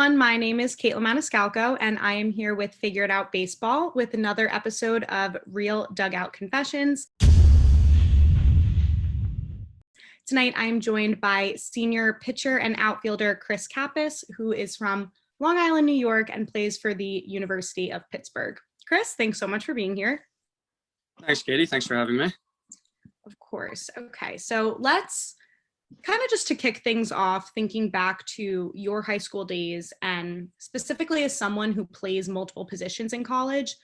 everyone. My name is Caitlin Maniscalco, and I am here with Figure It Out Baseball with another episode of Real Dugout Confessions. Tonight, I am joined by senior pitcher and outfielder Chris Capass, who is from Long Island, New York, and plays for the University of Pittsburgh. Chris, thanks so much for being here. Thanks, Katie. Thanks for having me. Of course. Okay, so let's kind of just to kick things off, thinking back to your high school days and specifically as someone who plays multiple positions in college,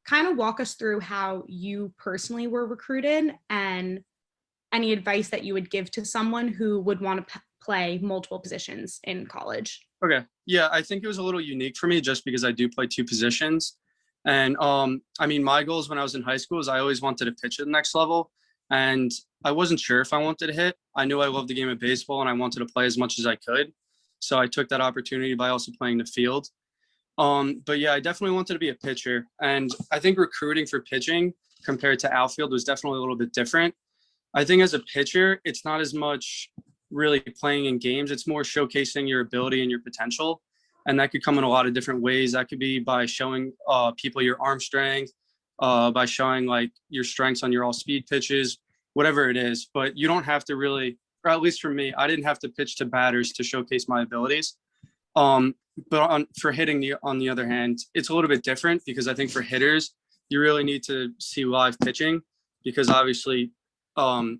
kind of walk us through how you personally were recruited and any advice that you would give to someone who would want to play multiple positions in college. Okay. Yeah, I think it was a little unique for me just because I do play two positions. And my goals when I was in high school is I always wanted to pitch at the next level. And I wasn't sure if I wanted to hit. I knew I loved the game of baseball and I wanted to play as much as I could. So I took that opportunity by also playing the field. But yeah, I definitely wanted to be a pitcher. And I think recruiting for pitching compared to outfield was definitely a little bit different. I think as a pitcher, it's not as much really playing in games. It's more showcasing your ability and your potential. And that could come in a lot of different ways. That could be by showing people your arm strength, by showing like your strengths on your all speed pitches, whatever it is. But you don't have to really, or at least for me, I didn't have to pitch to batters to showcase my abilities. For hitting, on the other hand, it's a little bit different because I think for hitters, you really need to see live pitching because obviously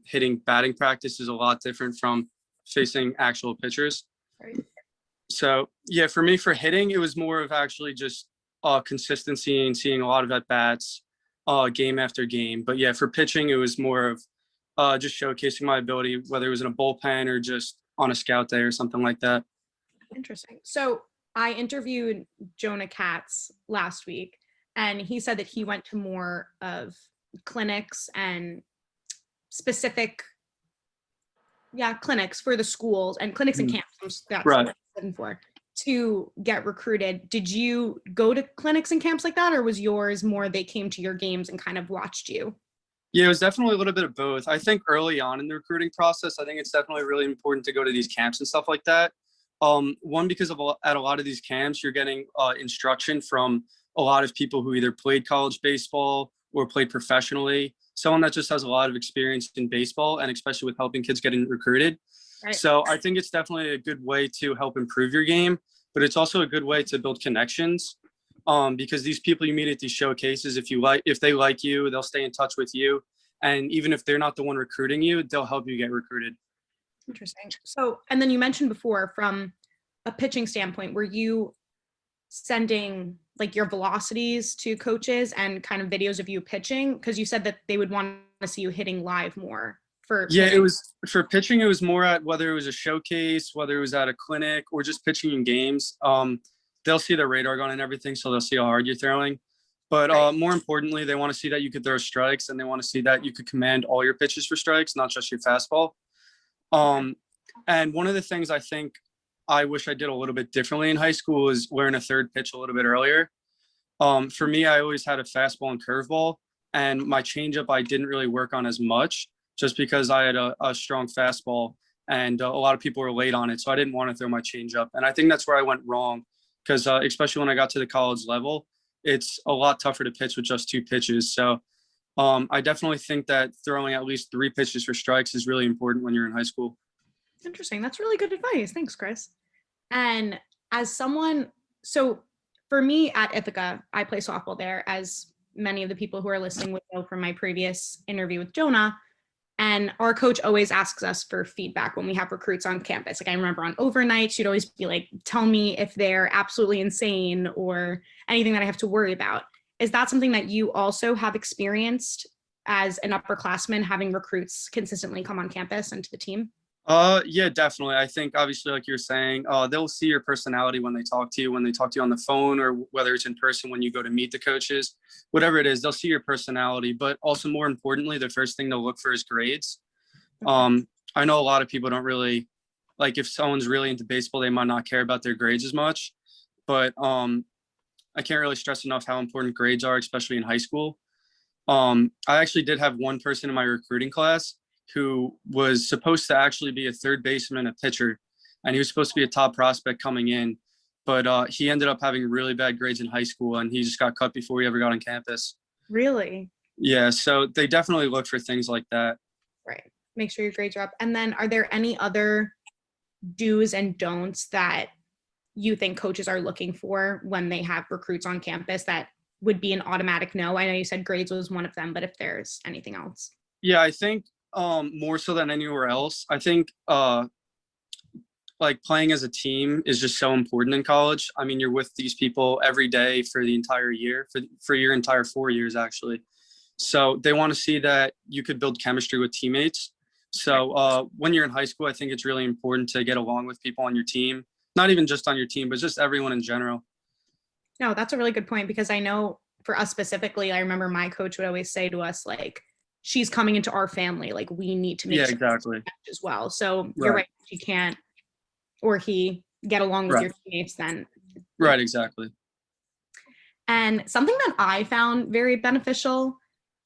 hitting batting practice is a lot different from facing actual pitchers. Right. So yeah, for me, for hitting, it was more of actually just consistency and seeing a lot of at-bats game after game. But yeah, for pitching, it was more of just showcasing my ability, whether it was in a bullpen or just on a scout day or something like that. Interesting. So I interviewed Jonah Katz last week, and he said that he went to more of clinics and specific clinics for the schools and clinics and camps. That's right. What I'm looking for to get recruited. Did you go to clinics and camps like that, or was yours more they came to your games and kind of watched you? Yeah, it was definitely a little bit of both. I think early on in the recruiting process, I think it's definitely really important to go to these camps and stuff like that. One, because at a lot of these camps, you're getting instruction from a lot of people who either played college baseball or played professionally, someone that just has a lot of experience in baseball and especially with helping kids getting recruited. Right. So I think it's definitely a good way to help improve your game, but it's also a good way to build connections because these people you meet at these showcases, if they like you, they'll stay in touch with you. And even if they're not the one recruiting you, they'll help you get recruited. Interesting. So, and then you mentioned before from a pitching standpoint, were you sending like your velocities to coaches and kind of videos of you pitching? Because you said that they would want to see you hitting live more. It was for pitching. It was more at whether it was a showcase, whether it was at a clinic or just pitching in games. They'll see the radar gun and everything, so they'll see how hard you're throwing. But more importantly, they want to see that you could throw strikes and they want to see that you could command all your pitches for strikes, not just your fastball. And one of the things I think I wish I did a little bit differently in high school is learn a third pitch a little bit earlier. For me, I always had a fastball and curveball, and my changeup I didn't really work on as much just because I had a strong fastball and a lot of people were late on it. So I didn't want to throw my changeup. And I think that's where I went wrong because especially when I got to the college level, it's a lot tougher to pitch with just two pitches. So I definitely think that throwing at least 3 pitches for strikes is really important when you're in high school. Interesting. That's really good advice. Thanks, Chris. And as someone, so for me at Ithaca, I play softball there, as many of the people who are listening would know from my previous interview with Jonah. And our coach always asks us for feedback when we have recruits on campus. Like I remember on overnight, she'd always be like, tell me if they're absolutely insane or anything that I have to worry about. Is that something that you also have experienced as an upperclassman, having recruits consistently come on campus and to the team? Yeah, definitely. I think obviously, like you're saying, they'll see your personality when they talk to you on the phone or whether it's in person when you go to meet the coaches, whatever it is, they'll see your personality. But also more importantly, the first thing they'll look for is grades. I know a lot of people don't really like if someone's really into baseball, they might not care about their grades as much. But I can't really stress enough how important grades are, especially in high school. I actually did have one person in my recruiting class who was supposed to actually be a third baseman, a pitcher, and he was supposed to be a top prospect coming in. but he ended up having really bad grades in high school, and he just got cut before he ever got on campus. Really? Yeah, so they definitely look for things like that. Right. Make sure your grades are up. And then are there any other do's and don'ts that you think coaches are looking for when they have recruits on campus that would be an automatic no? I know you said grades was one of them, but if there's anything else. Yeah, I think more so than anywhere else, I think like playing as a team is just so important in college. I mean, you're with these people every day for the entire year, for your entire 4 years, actually. So they want to see that you could build chemistry with teammates. So when you're in high school, I think it's really important to get along with people on your team, not even just on your team, but just everyone in general. No, that's a really good point, because I know for us specifically, I remember my coach would always say to us, like, she's coming into our family. Like, we need to make sure exactly as well. So you're right. She can't, or he, get along with your teammates then. Right, exactly. And something that I found very beneficial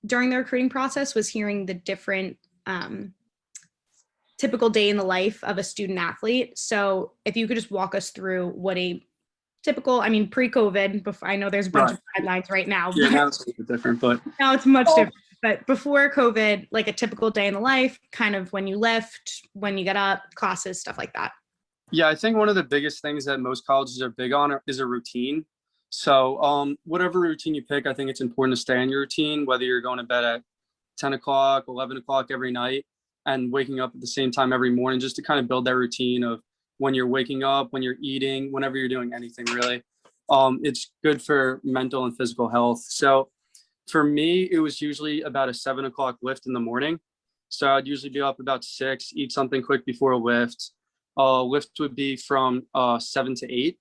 during the recruiting process was hearing the different typical day in the life of a student athlete. So if you could just walk us through what a typical, I mean, pre-COVID, before, I know there's a bunch of guidelines right now. Yeah, now it's a little bit different, but now it's much different. But before COVID, like a typical day in the life, kind of when you lift, when you get up, classes, stuff like that. Yeah, I think one of the biggest things that most colleges are big on is a routine. So whatever routine you pick, I think it's important to stay in your routine, whether you're going to bed at 10 o'clock, 11 o'clock every night, and waking up at the same time every morning, just to kind of build that routine of when you're waking up, when you're eating, whenever you're doing anything really. It's good for mental and physical health. So for me, it was usually about a 7 o'clock lift in the morning. So I'd usually be up about 6, eat something quick before a lift. Lift would be from 7 to 8.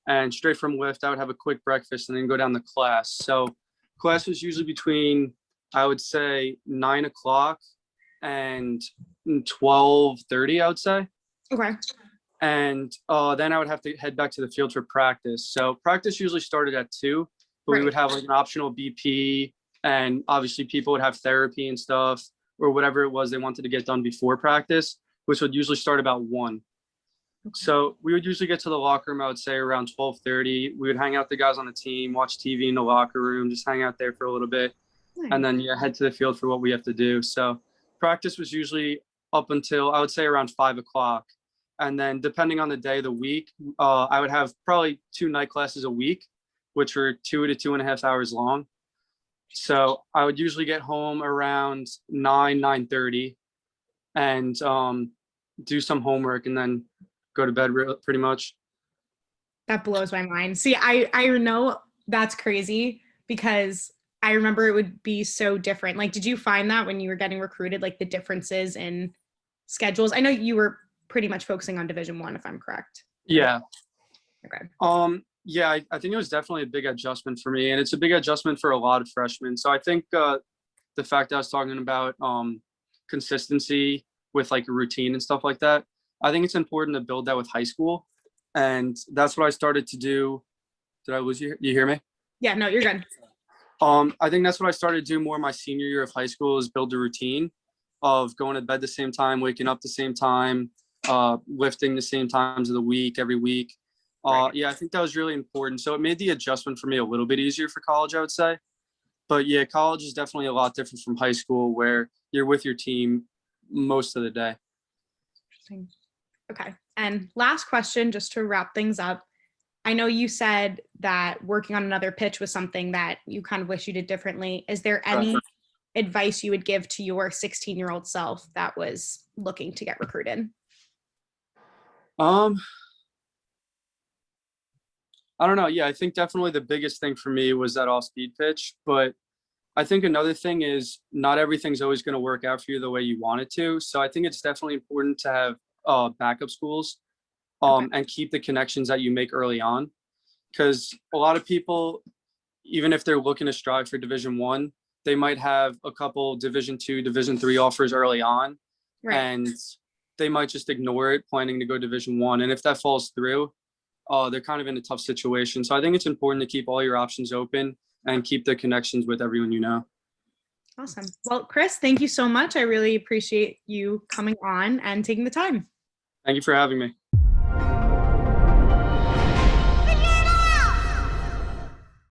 And straight from lift, I would have a quick breakfast and then go down to class. So class was usually between, I would say, 9 o'clock and 12:30, I would say. Okay. And then I would have to head back to the field for practice. So practice usually started at 2, but we would have like an optional BP, and obviously people would have therapy and stuff, or whatever it was they wanted to get done before practice, which would usually start about 1. So we would usually get to the locker room, I would say around 12:30. We would hang out with the guys on the team, watch TV in the locker room, just hang out there for a little bit. Nice. And then head to the field for what we have to do. So practice was usually up until, I would say, around 5 o'clock. And then depending on the day of the week, I would have probably 2 night classes a week, which were 2 to 2.5 hours long. So I would usually get home around 9:30 and do some homework and then go to bed pretty much. That blows my mind. See, I know that's crazy, because I remember it would be so different. Like, did you find that when you were getting recruited, like the differences in schedules? I know you were pretty much focusing on Division I, if I'm correct. Yeah. Okay. Yeah, I think it was definitely a big adjustment for me, and it's a big adjustment for a lot of freshmen. So I think the fact that I was talking about consistency with like a routine and stuff like that, I think it's important to build that with high school. And that's what I started to do. Did I lose you? You hear me? Yeah, no, you're good. I think that's what I started to do more my senior year of high school, is build a routine of going to bed the same time, waking up the same time, lifting the same times of the week, every week. Yeah, I think that was really important. So it made the adjustment for me a little bit easier for college, I would say. But yeah, college is definitely a lot different from high school, where you're with your team most of the day. Interesting. Okay. And last question, just to wrap things up. I know you said that working on another pitch was something that you kind of wish you did differently. Is there any advice you would give to your 16-year-old self that was looking to get recruited? I don't know. Yeah, I think definitely the biggest thing for me was that off-speed pitch. But I think another thing is not everything's always going to work out for you the way you want it to. So I think it's definitely important to have backup schools and keep the connections that you make early on. Because a lot of people, even if they're looking to strive for Division I, they might have a couple Division II, Division III offers early on. Right. And they might just ignore it, planning to go Division I. And if that falls through, they're kind of in a tough situation. So I think it's important to keep all your options open and keep the connections with everyone you know. Awesome. Well, Chris, thank you so much. I really appreciate you coming on and taking the time. Thank you for having me.